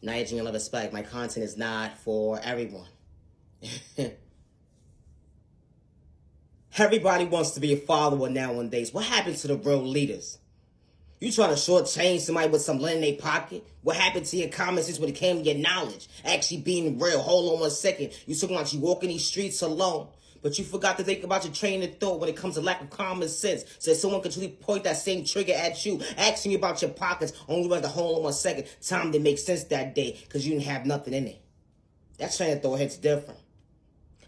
Night and respect. My content is not for everyone. Everybody wants to be a follower nowadays. What happened to the real leaders? You trying to shortchange somebody with some lint in their pocket? What happened to your common sense when it came to your knowledge? Actually being real. Hold on one second. You talking about you walking these streets alone. But you forgot to think about your train of thought when it comes to lack of common sense. So someone could truly point that same trigger at you, asking you about your pockets, only rather hold on 1 second. Time didn't make sense that day because you didn't have nothing in it. That train of thought hits different.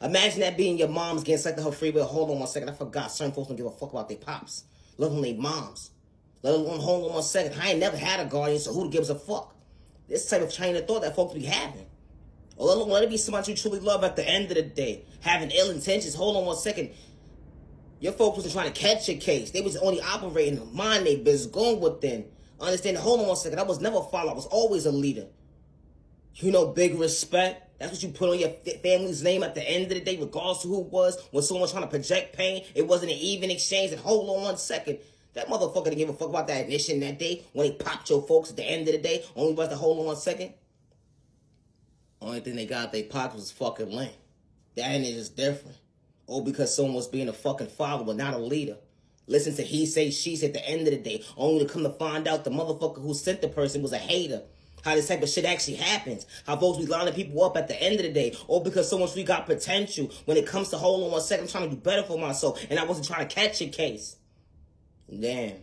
Imagine that being your mom's getting sucked to her free will. Hold on 1 second. I forgot. Certain folks don't give a fuck about their pops, let alone their moms. Let alone hold on 1 second. I ain't never had a guardian, so who gives a fuck? This type of train of thought that folks be having. Or let it be somebody you truly love at the end of the day. Having ill intentions. Hold on 1 second. Your folks wasn't trying to catch your case. They was only operating, mind their business, going within. Understand? Hold on 1 second. I was never a follower. I was always a leader. You know, big respect. That's what you put on your family's name at the end of the day, regardless of who it was. When someone was trying to project pain, it wasn't an even exchange. And hold on 1 second. That motherfucker didn't give a fuck about that admission that day when they popped your folks at the end of the day. Only was to hold on 1 second. Only thing they got at their pockets was fucking lame. That ain't just different. Oh, because someone was being a fucking follower, not a leader. Listen to he say, she say at the end of the day. Only to come to find out the motherfucker who sent the person was a hater. How this type of shit actually happens. How folks be lining people up at the end of the day. Or because someone's really got potential. When it comes to hold on 1 second, I'm trying to do better for myself. And I wasn't trying to catch your case. Damn.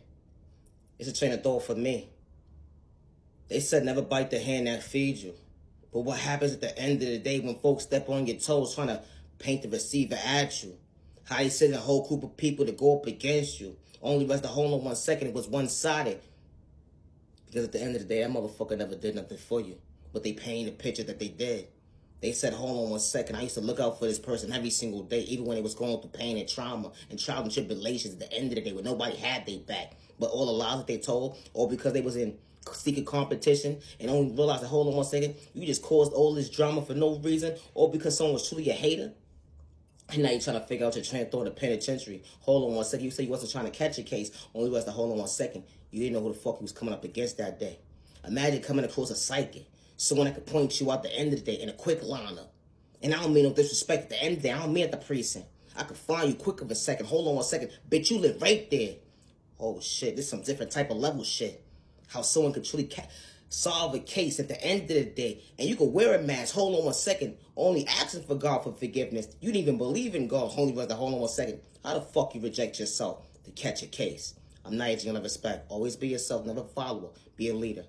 It's a train of thought for me. They said never bite the hand that feeds you. But what happens at the end of the day when folks step on your toes trying to paint the receiver at you? How you send a whole group of people to go up against you? Only rest the hold on 1 second, it was one-sided. Because at the end of the day, that motherfucker never did nothing for you. But they painted the picture that they did. They said, hold on 1 second. I used to look out for this person every single day, even when they was going through pain and trauma and trials and tribulations at the end of the day when nobody had their back. But all the lies that they told, or because they was in secret competition and only realized that, hold on 1 second, you just caused all this drama for no reason, or because someone was truly a hater. And now you're trying to figure out your train of thought in the penitentiary. Hold on 1 second. You say you wasn't trying to catch a case, only was to hold on 1 second. You didn't know who the fuck you was coming up against that day. Imagine coming across a psychic, someone that could point you out the end of the day in a quick lineup. And I don't mean no disrespect at the end of the day. I don't mean at the precinct. I could find you quick of a second. Hold on 1 second. Bitch, you live right there. Oh shit, this is some different type of level shit. How someone could truly solve a case at the end of the day. And you could wear a mask. Hold on 1 second. Only asking for God for forgiveness. You didn't even believe in God. Only was to hold on 1 second. How the fuck you reject yourself to catch a case? I'm not aging on respect. Always be yourself. Never a follower. Be a leader.